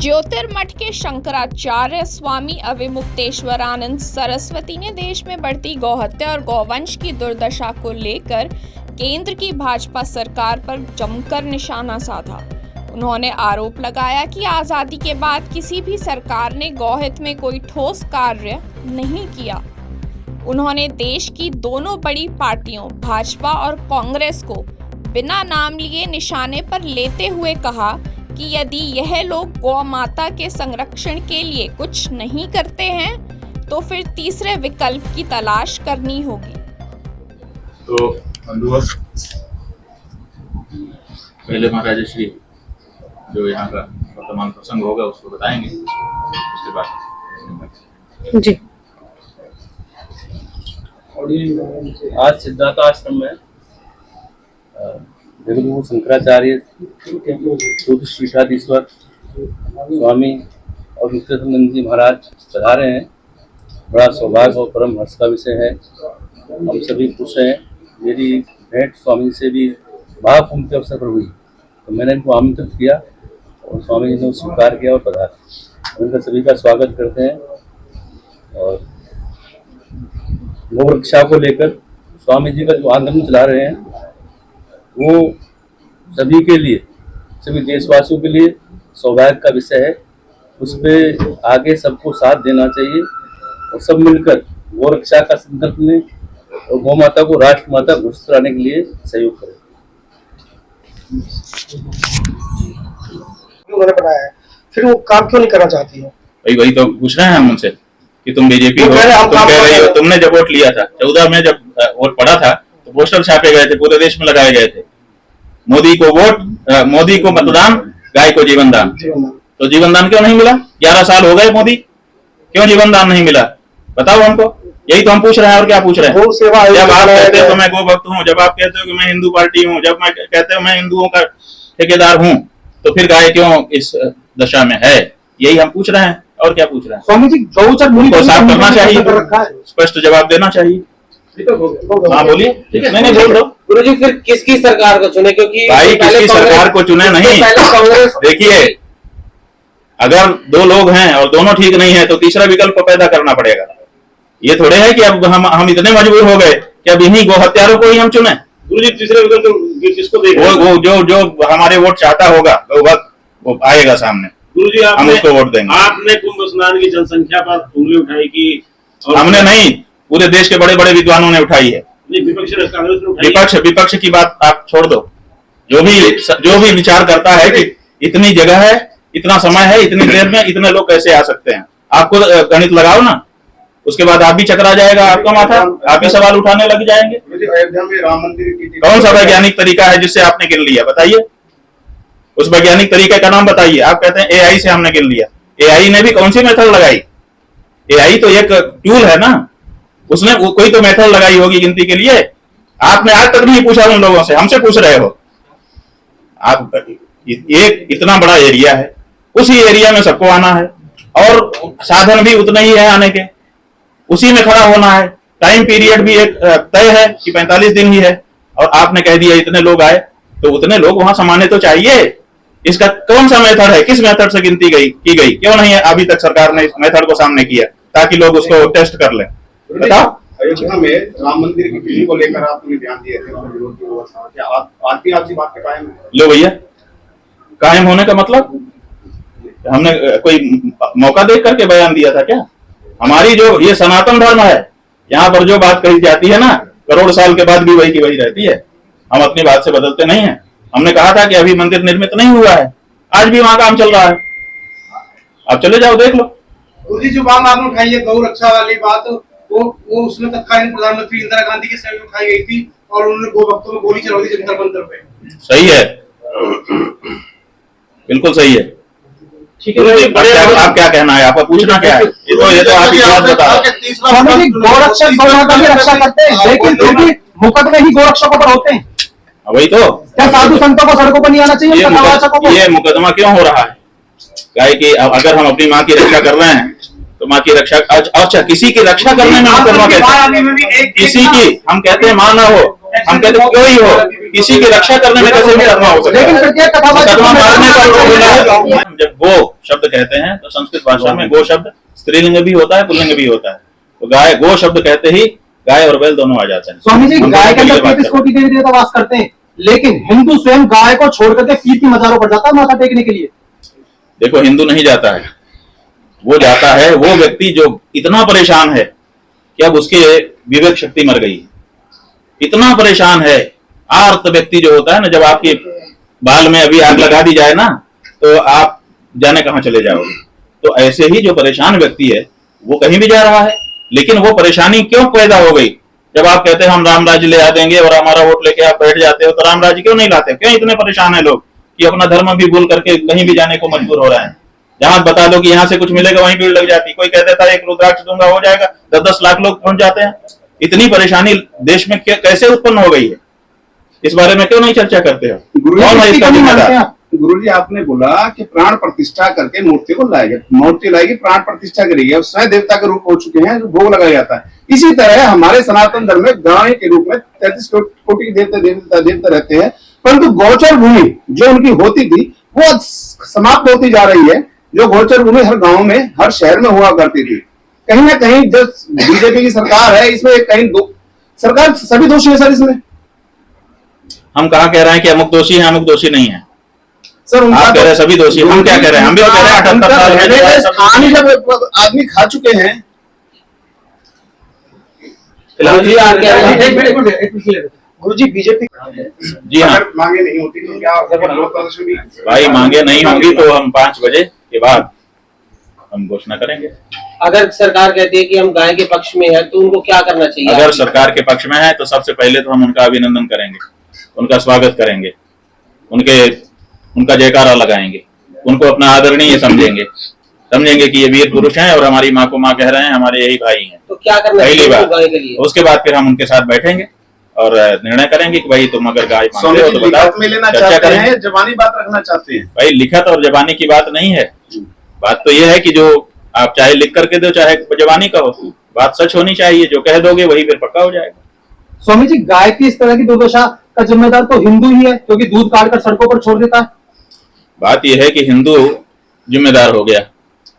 ज्योतिर्मठ के शंकराचार्य स्वामी अविमुक्तेश्वरानंद सरस्वती ने देश में बढ़ती गौहत्या और गौवंश की दुर्दशा को लेकर केंद्र की भाजपा सरकार पर जमकर निशाना साधा। उन्होंने आरोप लगाया कि आज़ादी के बाद किसी भी सरकार ने गौहित में कोई ठोस कार्य नहीं किया। उन्होंने देश की दोनों बड़ी पार्टियों भाजपा और कांग्रेस को बिना नाम लिए निशाने पर लेते हुए कहा कि यदि यह लोग गौ माता के संरक्षण के लिए कुछ नहीं करते हैं तो फिर तीसरे विकल्प की तलाश करनी होगी। तो बंधुओं, पहले महाराज श्री जो यहाँ का वर्तमान प्रसंग होगा उसको बताएंगे, उसके बाद जी। आज सिद्धार्थ आश्रम में जगद्गुरु शंकराचार्य पीठाधीश्वर स्वामी और मुक्तेश्वरानंद जी महाराज पधारे हैं। बड़ा सौभाग्य और परम हर्ष का विषय है। हम सभी खुश हैं। मेरी भेंट स्वामी से भी महाकुंभ के अवसर पर हुई तो मैंने इनको आमंत्रित किया और स्वामी जी ने स्वीकार किया और पधारे। उनका सभी का स्वागत करते हैं। और गौ रक्षा को लेकर स्वामी जी का जो आंदोलन चला रहे हैं वो सभी के लिए, सभी देशवासियों के लिए सौभाग्य का विषय है। उस पर आगे सबको साथ देना चाहिए और सब मिलकर गौ रक्षा का संकल्प लें और गौ माता को राष्ट्र माता घोषित कराने के लिए सहयोग करें। उन्होंने बनाया है, फिर वो काम क्यों नहीं करना चाहती है? वही तो पूछ रहे हैं हम उनसे कि तुम बीजेपी हो, तुम कह रही हो, तुमने जब वोट लिया था 14 में, जब वोट पड़ा था तो पोस्टर छापे गए थे, पूरे देश में लगाए गए थे, मोदी को वोट, मोदी को मतदान, गाय को जीवन दान। तो जीवन दान क्यों नहीं मिला? 11 साल हो गए मोदी, क्यों जीवन दान नहीं मिला? बताओ हमको। यही तो हम पूछ रहे हैं, और क्या पूछ रहे हैं? जब आप कहते हो तो मैं गो भक्त हूँ, जब आप कहते हो कि मैं हिंदू पार्टी हूँ, जब मैं कहते हो मैं हिंदुओं का ठेकेदार हूँ, तो फिर गाय क्यों इस दशा में है? यही हम पूछ रहे हैं, और क्या पूछ रहे हैं? स्वामी जी, गौचर साफ करना चाहिए, स्पष्ट जवाब देना चाहिए। हाँ बोलिए। नहीं बोल दो गुरु जी। फिर किसकी सरकार को चुने? क्योंकि भाई किसकी सरकार को चुने नहीं। देखिए, अगर दो लोग हैं और दोनों ठीक नहीं है तो तीसरा विकल्प पैदा करना पड़ेगा। ये थोड़े है कि अब हम इतने मजबूर हो गए कि अब इन्हीं गो हत्यारों को ही हम चुने। गुरु जी, तीसरे विकल्प किसको देंगे? वो जो हमारे वोट चाहता होगा वो आएगा सामने। गुरु जी, हम उसको वोट देंगे। आपने कुंभ स्नान की जनसंख्या पर उंगली उठाई कि हमने नहीं, पूरे देश के बड़े बड़े विद्वानों ने उठाई है। विपक्ष की बात आप छोड़ दो। जो भी विचार करता है कि इतनी जगह है, इतना समय है, इतनी देर में इतने लोग कैसे आ सकते हैं, आपको गणित लगाओ ना, उसके बाद आप भी चकरा जाएगा आपका माथा, आप भी सवाल उठाने लग जाएंगे। अयोध्या में राम मंदिर की कौन सा वैज्ञानिक तरीका है जिससे आपने गिन लिया? बताइए, उस वैज्ञानिक तरीके का नाम बताइए। आप कहते हैं एआई से हमने गिन लिया। एआई ने भी कौन सी मेथड लगाई? एआई तो एक टूल है ना, उसने कोई तो मेथड लगाई होगी गिनती के लिए। आपने आज तक नहीं पूछा उन लोगों से, हमसे पूछ रहे हो। आप एक इतना बड़ा एरिया है, उसी एरिया में सबको आना है और साधन भी उतने ही है आने के, उसी में खड़ा होना है। टाइम पीरियड भी एक तय है कि 45 दिन ही है, और आपने कह दिया इतने लोग आए, तो उतने लोग वहां समाने तो चाहिए। इसका कौन सा मेथड है? किस मेथड से गिनती की गई? क्यों नहीं अभी तक सरकार ने इस मेथड को सामने किया ताकि लोग उसको टेस्ट कर लें? बताओ। अयोध्या में राम मंदिर की पीढ़ी को लेकर आपने ध्यान दिए थे, आपसी बात पे कायम है? लो भैया, कायम होने का मतलब हमने कोई मौका देख करके बयान दिया था क्या? हमारी जो ये सनातन धर्म है, यहाँ पर जो बात कही जाती है ना, करोड़ साल के बाद भी वही की वही रहती है। हम अपनी बात से बदलते नहीं है। हमने कहा था कि अभी मंदिर निर्मित नहीं हुआ है, आज भी वहां काम चल रहा है। आप चले जाओ, देख लो। गुरुजी, जो बात आपने उठाई है गौ रक्षा वाली बात, वो उसमें तत्कालीन प्रधानमंत्री इंदिरा गांधी के समय उठाई गई थी और उन्होंने गो भक्तों में गोली चला दी जंतर मंतर पे। सही है, बिल्कुल सही है। ठीक है, आप क्या कहना है? आपका पूछना क्या है? ये तो आप बात बता रहे हैं। गोरक्षक गौ माता की रक्षा करते हैं, लेकिन फिर भी मुकदमे ही गोरक्षकों पर होते हैं। वही तो, क्या साधु संतों को सड़कों पर नहीं आना चाहिए? ये मुकदमा क्यों हो रहा है? क्या है कि अगर हम अपनी माँ की रक्षा कर रहे हैं तो माँ की रक्षा, अच्छा किसी की रक्षा करने में मुकदमा कैसे? किसी की, हम कहते हैं माँ ना हो, हम कहते हैं कोई हो, किसी की रक्षा करने में कैसे मुकदमा हो सकता है? मुकदमा मारने पर जब वो शब्द कहते हैं तो संस्कृत भाषा में गो शब्द स्त्रीलिंग भी होता है, पुल्लिंग भी होता है। तो गाय, गो शब्द कहते ही गाय और बैल दोनों आ जाते हैं। स्वामी जी, हम गाय के अंदर 33 कोटि देवी देवता वास करते हैं, लेकिन हिंदू स्वयं गाय को छोड़ करके कीर्ति मजारों पर जाता है माथा टेकने के लिए। देखो, हिंदू नहीं जाता है, वो जाता है वो व्यक्ति जो इतना परेशान है कि अब उसकी विवेक शक्ति मर गई है, इतना परेशान है। आर्त व्यक्ति जो होता है ना, जब आपके बाल में अभी आग लगा दी जाए ना, तो आप जाने कहां चले जाओगे। तो ऐसे ही जो परेशान व्यक्ति है वो कहीं भी जा रहा है, लेकिन वो परेशानी क्यों पैदा हो गई? जब आप कहते हैं हम राम राज्य ले आ देंगे और हमारा वोट लेके आप बैठ जाते हो, तो राम राज्य क्यों नहीं लाते? क्यों इतने परेशान है लोग कि अपना धर्म भी भूल करके कहीं भी जाने को मजबूर हो रहे हैं? जहां बता दो कि यहाँ से कुछ मिलेगा वहीं भीड़ लग जाती। कोई कह देता है एक रुद्राक्ष दूंगा हो जाएगा, 10-10 लाख लोग पहुंच जाते हैं। इतनी परेशानी देश में कैसे उत्पन्न हो गई है, इस बारे में क्यों नहीं चर्चा करते हो? कौन है इसका जिम्मेदार? गुरुजी, आपने बोला कि प्राण प्रतिष्ठा करके मूर्ति को लाएगा, मूर्ति लाएगी, प्राण प्रतिष्ठा करेगी, अब स्वयं देवता के रूप हो चुके हैं, जो भोग लगाया जाता है। इसी तरह हमारे सनातन धर्म में गाय के रूप में 33 कोटि देवता रहते हैं, परंतु गोचर भूमि जो उनकी होती थी वो समाप्त होती जा रही है। जो गोचर भूमि हर गांव में, हर शहर में हुआ करती थी, कहीं ना कहीं जो बीजेपी की सरकार है इसमें कहीं सरकार सभी दोषी है सर इसमें। हम कहाँ कह रहे हैं कि अमुक दोषी है, अमुक दोषी नहीं है सर? आप कह रहे हैं सभी दोषी, हम क्या कह रहे हैं? हम भी तो कह रहे हैं 78 साल में जब आदमी खा चुके हैं। गुरु जी, बीजेपी जी हाँ, मांगे नहीं होती तो क्या विरोध प्रदर्शन भी? भाई मांगे नहीं होंगी तो हम 5 बजे के बाद हम घोषणा करेंगे। अगर सरकार कहती है कि हम गाय के पक्ष में है तो उनको क्या करना चाहिए? अगर सरकार के पक्ष में है तो सबसे पहले तो हम उनका अभिनंदन करेंगे, उनका स्वागत करेंगे, उनका जयकारा लगाएंगे, उनको अपना आदरणीय समझेंगे कि ये वीर पुरुष हैं और हमारी माँ को माँ कह रहे हैं, हमारे यही भाई हैं। तो क्या करना पहली चाहिए बात। गाय के लिए? उसके बाद फिर हम उनके साथ बैठेंगे और निर्णय करेंगे कि भाई तुम अगर गाय मांगते हो तो बताओ, में लेना चर्चा चाहते करेंगे। हैं, जबानी बात रखना चाहते हैं? भाई लिखत और जबानी की बात नहीं है, बात तो ये है कि जो आप चाहे लिख करके दो चाहे जबानी का हो, बात सच होनी चाहिए। जो कह दोगे वही फिर पक्का हो जाएगा। स्वामी जी, गाय की इस तरह की दुर्दशा का जिम्मेदार तो हिंदू ही है, क्योंकि दूध काट कर सड़कों पर छोड़ देता है। बात यह है कि हिंदू जिम्मेदार हो गया,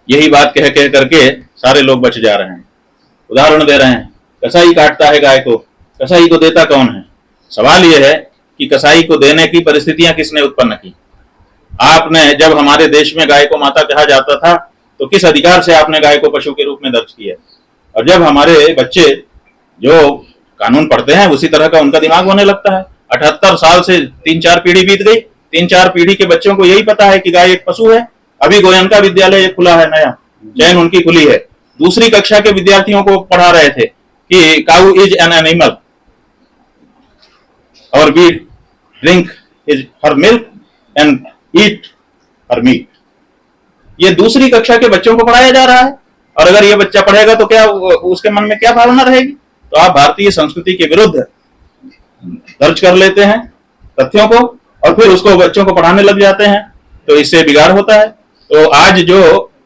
यही बात कह कह करके सारे लोग बच जा रहे हैं। उदाहरण दे रहे हैं, कसाई काटता है गाय को, कसाई को देता कौन है? सवाल यह है कि कसाई को देने की परिस्थितियां किसने उत्पन्न की? आपने, जब हमारे देश में गाय को माता कहा जाता था तो किस अधिकार से आपने गाय को पशु के रूप में दर्ज किया? और जब हमारे बच्चे जो कानून पढ़ते हैं उसी तरह का उनका दिमाग होने लगता है। 78 साल से 3-4 पीढ़ी बीत गई, 3-4 पीढ़ी के बच्चों को यही पता है कि गाय एक पशु है। अभी गोयनका विद्यालय खुला है नया, चयन उनकी खुली है, दूसरी कक्षा के विद्यार्थियों को पढ़ा रहे थे कि काऊ इज एन एनिमल और we drink is her milk and eat her meat. ये दूसरी कक्षा के बच्चों को पढ़ाया जा रहा है, और अगर ये बच्चा पढ़ेगा तो क्या उसके मन में क्या भावना रहेगी? तो आप भारतीय संस्कृति के विरुद्ध दर्ज कर लेते हैं तथ्यों को और फिर उसको बच्चों को पढ़ाने लग जाते हैं, तो इससे बिगाड़ होता है। तो आज जो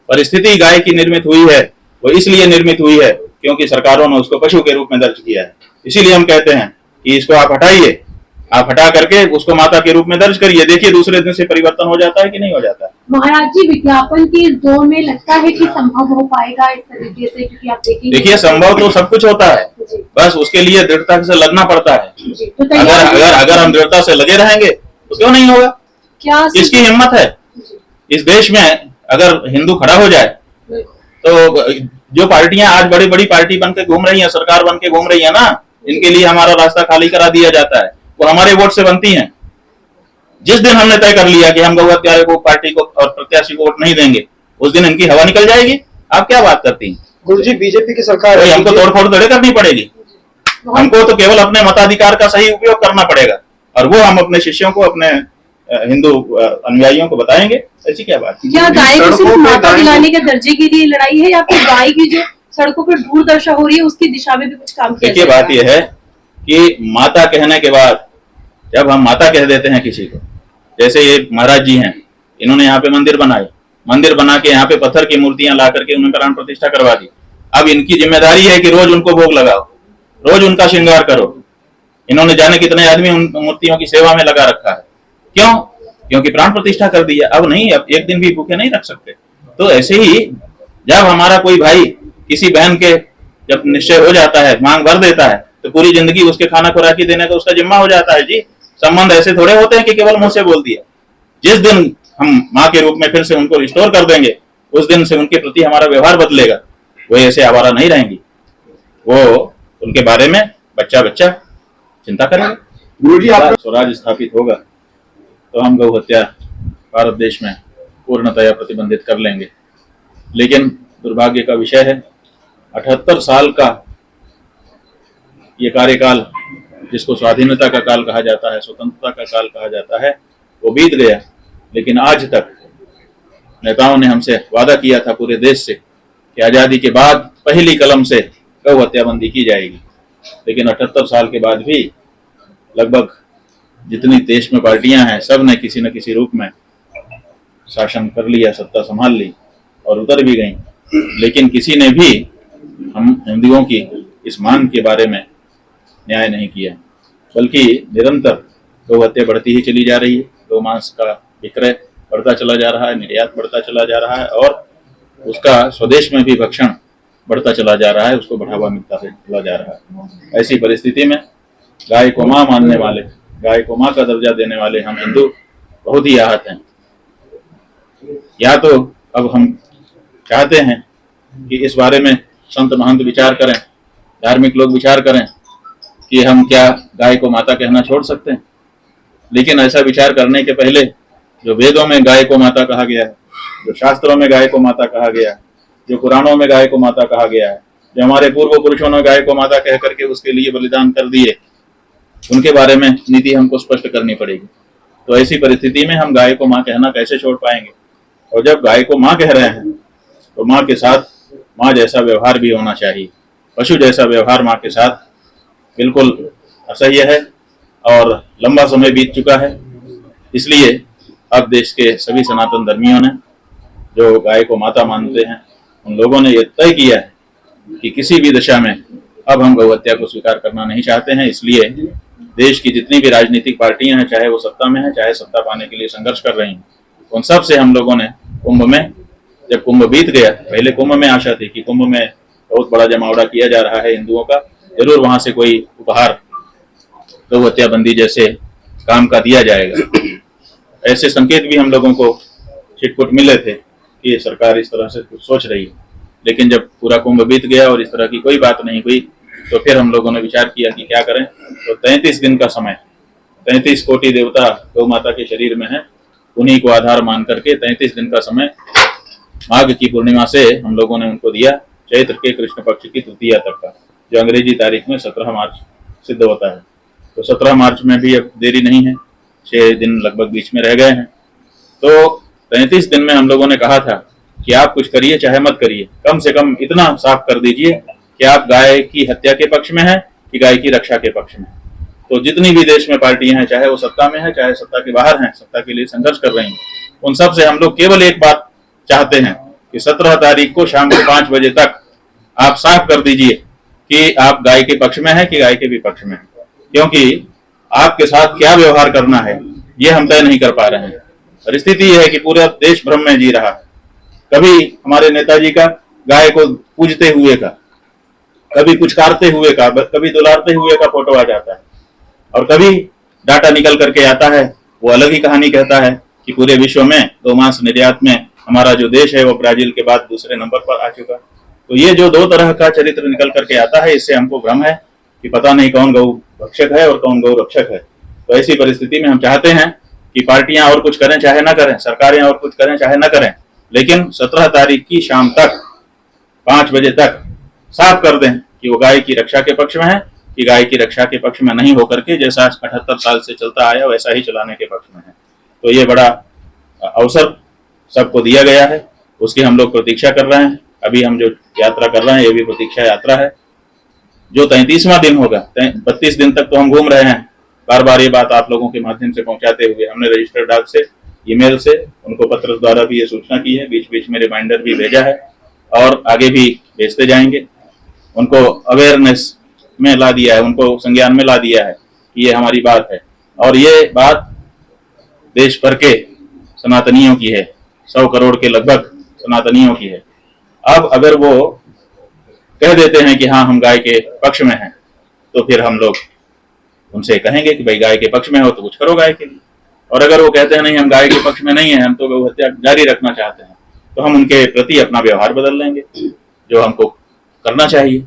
परिस्थिति गाय की निर्मित हुई है वो इसलिए निर्मित हुई है क्योंकि सरकारों ने उसको पशु के रूप में दर्ज किया है। इसीलिए हम कहते हैं कि इसको आप हटाइए, आप हटा करके उसको माता के रूप में दर्ज करिए, देखिए दूसरे दिन से परिवर्तन हो जाता है कि नहीं हो जाता है। महाराज जी, विज्ञापन के इस दौर में लगता है कि संभव हो पाएगा इस तरीके से? क्योंकि आप देखिए संभव तो सब कुछ होता है, बस उसके लिए दृढ़ता से लगना पड़ता है। तो अगर हम दृढ़ता से लगे रहेंगे तो क्यों नहीं होगा? क्या किसकी हिम्मत है इस देश में? अगर हिंदू खड़ा हो जाए तो जो पार्टियां आज बड़ी बड़ी पार्टी बन के घूम रही हैं, सरकार बन के घूम रही है ना, इनके लिए हमारा रास्ता खाली करा दिया जाता है, वो हमारे वोट से बनती हैं। जिस दिन हमने तय कर लिया कि हम गौ हत्यारे को, पार्टी को और प्रत्याशी को वोट नहीं देंगे, उस दिन इनकी हवा निकल जाएगी। आप क्या बात करती हैं? गुरुजी, बीजेपी की सरकार तो हमको तोड़फोड़ थोड़े करनी पड़ेगी, हमको तो केवल अपने मताधिकार का सही उपयोग करना पड़ेगा, और वो हम अपने शिष्यों को, अपने हिंदू अनुयायियों को बताएंगे। ऐसी क्या बात? क्या गाय को सिर्फ माता दिलाने के दर्जे के लिए लड़ाई है, या फिर गाय की जो सड़कों पर दूरदर्शा हो रही है उसकी दिशा में भी कुछ काम किया? देखिए बात यह है कि माता कहने के बाद जब हम माता कह देते हैं किसी को, जैसे ये महाराज जी हैं, इन्होंने यहाँ पे मंदिर बनाए, मंदिर बना के यहाँ पे पत्थर की मूर्तियां ला करके उन्हें प्राण प्रतिष्ठा करवा दी। अब इनकी जिम्मेदारी है कि रोज उनको भोग लगाओ, रोज उनका श्रृंगार करो। इन्होंने जाने कितने आदमी उन मूर्तियों की सेवा में लगा रखा है। क्यों? क्योंकि प्राण प्रतिष्ठा कर दिया। अब नहीं, अब एक दिन भी भूखे नहीं रख सकते। तो ऐसे ही जब हमारा कोई भाई किसी बहन के जब निश्चय हो जाता है, मांग भर देता है, तो पूरी जिंदगी उसके खाना खुराकी देने का उसका जिम्मा हो जाता है जी। संबंध ऐसे थोड़े होते हैं कि केवल मुंह से बोल दिया। जिस दिन हम माँ के रूप में फिर से उनको रिस्टोर कर देंगे, उस दिन से उनके प्रति हमारा व्यवहार बदलेगा। वो ऐसे आवारा नहीं रहेंगी, वो उनके बारे में बच्चा बच्चा चिंता करेगा। गुरुजी आप स्वराज स्थापित होगा तो हम गौ हत्या भारत देश में पूर्णतया प्रतिबंधित कर लेंगे। लेकिन दुर्भाग्य का विषय है 78 साल का ये कार्यकाल, जिसको स्वाधीनता का काल कहा जाता है, स्वतंत्रता का काल कहा जाता है, वो बीत गया। लेकिन आज तक नेताओं ने हमसे वादा किया था पूरे देश से कि आजादी के बाद पहली कलम से गौ हत्याबंदी की जाएगी। लेकिन 78 साल के बाद भी लगभग जितनी देश में पार्टियां हैं, सब ने किसी न किसी रूप में शासन कर लिया, सत्ता संभाल ली और उतर भी गई। लेकिन किसी ने भी हम हिंदुओं की इस मांग के बारे में न्याय नहीं किया, बल्कि निरंतर गौ हत्या बढ़ती ही चली जा रही है। गौ मांस का विक्रय बढ़ता चला जा रहा है, निर्यात बढ़ता चला जा रहा है और उसका स्वदेश में भी भक्षण बढ़ता चला जा रहा है, उसको बढ़ावा मिलता चला जा रहा है। ऐसी परिस्थिति में गाय को मां मानने वाले, गाय को मां का दर्जा देने वाले हम हिंदू बहुत ही आहत हैं। या तो अब हम चाहते हैं कि इस बारे में संत महंत विचार करें, धार्मिक लोग विचार करें कि हम क्या गाय को माता कहना छोड़ सकते हैं। लेकिन ऐसा विचार करने के पहले जो वेदों में गाय को माता कहा गया है, जो शास्त्रों में गाय को माता कहा गया है, जो पुराणों में गाय को माता कहा गया है, जो हमारे पूर्व पुरुषों ने गाय को माता कह करके उसके लिए बलिदान कर दिए, उनके बारे में नीति हमको स्पष्ट करनी पड़ेगी। तो ऐसी परिस्थिति में हम गाय को माँ कहना कैसे छोड़ पाएंगे। और जब गाय को माँ कह रहे हैं तो माँ के साथ माँ जैसा व्यवहार भी होना चाहिए। पशु जैसा व्यवहार माँ के साथ बिल्कुल असह्य है और लंबा समय बीत चुका है। इसलिए अब देश के सभी सनातन धर्मियों ने, जो गाय को माता मानते हैं, उन लोगों ने ये तय किया है कि किसी भी दशा में अब हम गौ हत्या को स्वीकार करना नहीं चाहते हैं। इसलिए देश की जितनी भी राजनीतिक पार्टियां हैं, चाहे वो सत्ता में हैं, चाहे सत्ता पाने के लिए संघर्ष कर रही हैं, उन सब से हम लोगों ने कुंभ में, जब कुंभ बीत गया, पहले कुंभ में आशा थी कि कुंभ में बहुत बड़ा जमावड़ा किया जा रहा है हिंदुओं का, जरूर वहां से कोई उपहार गौ हत्याबंदी जैसे काम का दिया जाएगा। ऐसे संकेत भी हम लोगों को छिटपुट मिले थे कि ये सरकार इस तरह से कुछ सोच रही है। लेकिन जब पूरा कुंभ बीत गया और इस तरह की कोई बात नहीं हुई, तो फिर हम लोगों ने विचार किया कि क्या करें। तो 33 दिन का समय, 33 कोटि देवता गौ माता के शरीर में है, उन्हीं को आधार मान करके 33 दिन का समय माघ की पूर्णिमा से हम लोगों ने उनको दिया, चैत्र के कृष्ण पक्ष की तृतीया तक का, जो अंग्रेजी तारीख में 17 मार्च सिद्ध होता है। तो 17 मार्च में भी अब देरी नहीं है, 6 दिन लगभग बीच में रह गए हैं। तो 33 दिन में हम लोगों ने कहा था कि आप कुछ करिए चाहे मत करिए, कम से कम इतना साफ कर दीजिए कि आप गाय की हत्या के पक्ष में हैं कि गाय की रक्षा के पक्ष में। तो जितनी भी देश में पार्टियां हैं, चाहे वो सत्ता में है, चाहे सत्ता के बाहर हैं, सत्ता के लिए संघर्ष कर रही हैं, उन सब से हम लोग केवल एक बात चाहते हैं कि 17 तारीख को शाम को 5 बजे तक आप साफ कर दीजिए कि आप गाय के पक्ष में हैं कि गाय के विपक्ष में हैं। क्योंकि आपके साथ क्या व्यवहार करना है ये हम तय नहीं कर पा रहे हैं। परिस्थिति यह है कि पूरा देश भ्रम में जी रहा है। कभी हमारे नेताजी का गाय को पूजते हुए का, कभी पुचकारते हुए का, कभी दुलारते हुए का फोटो आ जाता है, और कभी डाटा निकल करके आता है, वो अलग ही कहानी कहता है कि पूरे विश्व में गोमांस निर्यात में हमारा जो देश है वो ब्राजील के बाद दूसरे नंबर पर आ चुका। तो ये जो दो तरह का चरित्र निकल करके आता है, इससे हमको भ्रम है कि पता नहीं कौन गौ भक्षक है और कौन गौ रक्षक है। तो ऐसी परिस्थिति में हम चाहते हैं कि पार्टियां और कुछ करें चाहे ना करें, सरकारें और कुछ करें चाहे ना करें, लेकिन 17 तारीख की शाम तक 5 बजे तक साफ कर दें कि वो गाय की रक्षा के पक्ष में है कि गाय की रक्षा के पक्ष में नहीं होकर के जैसा 78 साल से चलता आया वैसा ही चलाने के पक्ष में है। तो ये बड़ा अवसर सबको दिया गया है, उसकी हम लोग प्रतीक्षा कर रहे हैं। अभी हम जो यात्रा कर रहे हैं ये भी प्रतीक्षा यात्रा है। जो 33वां दिन होगा, 32 दिन तक तो हम घूम रहे हैं, बार बार ये बात आप लोगों के माध्यम से पहुंचाते हुए हमने रजिस्टर्ड डाक से, ईमेल से, उनको पत्र द्वारा भी ये सूचना की है, बीच बीच में रिमाइंडर भी भेजा है और आगे भी भेजते जाएंगे। उनको अवेयरनेस में ला दिया है, उनको संज्ञान में ला दिया है कि ये हमारी बात है और ये बात देश भर के सनातनियों की है। 100 करोड़ के लगभग सनातनियों की है। अब अगर वो कह देते हैं कि हाँ हम गाय के पक्ष में हैं, तो फिर हम लोग उनसे कहेंगे कि भाई गाय के पक्ष में हो तो कुछ करो गाय के लिए। और अगर वो कहते हैं नहीं हम गाय के पक्ष में नहीं है, हम तो गौ हत्या जारी रखना चाहते हैं, तो हम उनके प्रति अपना व्यवहार बदल लेंगे, जो हमको करना चाहिए।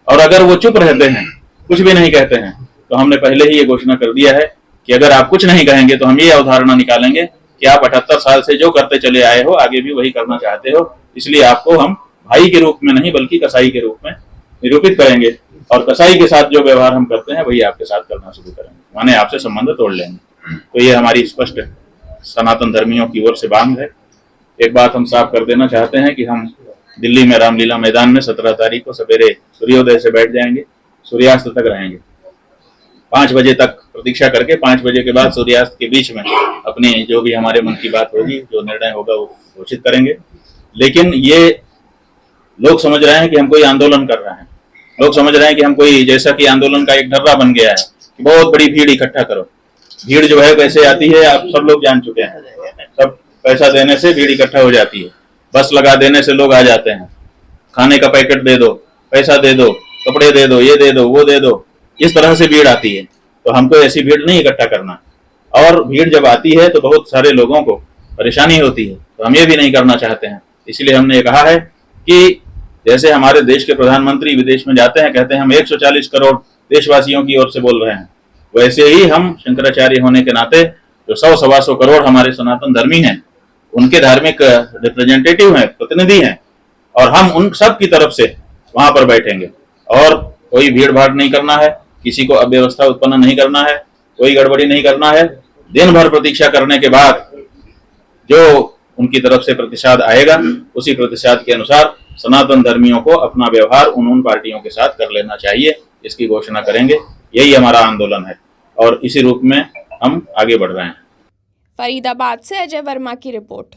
और अगर वो चुप रहते हैं, कुछ भी नहीं कहते हैं, तो हमने पहले ही ये घोषणा कर दिया है कि अगर आप कुछ नहीं कहेंगे तो हम ये अवधारणा निकालेंगे कि आप 78 साल से जो करते चले आए हो आगे भी वही करना चाहते हो, इसलिए आपको हम भाई के रूप में नहीं बल्कि कसाई के रूप में निरूपित करेंगे, और कसाई के साथ जो व्यवहार हम करते हैं वही आपके साथ करना शुरू करेंगे, माने आपसे संबंध तोड़ लेंगे। तो ये हमारी स्पष्ट सनातन धर्मियों की ओर से बांध है। एक बात हम साफ कर देना चाहते हैं कि हम दिल्ली में रामलीला मैदान में 17 तारीख को सवेरे सूर्योदय से बैठ जाएंगे, सूर्यास्त तक रहेंगे। 5 बजे तक प्रतीक्षा करके 5 बजे के बाद सूर्यास्त के बीच में अपनी जो भी हमारे मन की बात होगी, जो निर्णय होगा वो घोषित करेंगे। लेकिन ये लोग समझ रहे हैं कि हम कोई आंदोलन कर रहे हैं, लोग समझ रहे हैं कि हम कोई, जैसा कि आंदोलन का एक ढर्रा बन गया है कि बहुत बड़ी भीड़ इकट्ठा करो। भीड़ जो है कैसे आती है आप सब लोग जान चुके हैं, सब पैसा देने से भीड़ इकट्ठा हो जाती है, बस लगा देने से लोग आ जाते हैं, खाने का पैकेट दे दो, पैसा दे दो, कपड़े दे दो, ये दे दो, वो दे दो, इस तरह से भीड़ आती है। तो हमको ऐसी भीड़ नहीं इकट्ठा करना, और भीड़ जब आती है तो बहुत सारे लोगों को परेशानी होती है, तो हम ये भी नहीं करना चाहते हैं। इसलिए हमने ये कहा है कि जैसे हमारे देश के प्रधानमंत्री विदेश में जाते हैं, कहते हैं हम 140 करोड़ देशवासियों की ओर से बोल रहे हैं, वैसे ही हम शंकराचार्य होने के नाते जो 100-125 करोड़ हमारे सनातन धर्मी हैं, उनके धार्मिक रिप्रेजेंटेटिव हैं, प्रतिनिधि हैं, और हम उन सब की तरफ से वहां पर बैठेंगे। और कोई भीड़ भाड़ नहीं करना है, किसी को अव्यवस्था उत्पन्न नहीं करना है, कोई गड़बड़ी नहीं करना है। दिन भर प्रतीक्षा करने के बाद जो उनकी तरफ से प्रतिसाद आएगा, उसी प्रतिसाद के अनुसार सनातन धर्मियों को अपना व्यवहार उन पार्टियों के साथ कर लेना चाहिए, इसकी घोषणा करेंगे। यही हमारा आंदोलन है और इसी रूप में हम आगे बढ़ रहे हैं। फरीदाबाद से अजय वर्मा की रिपोर्ट।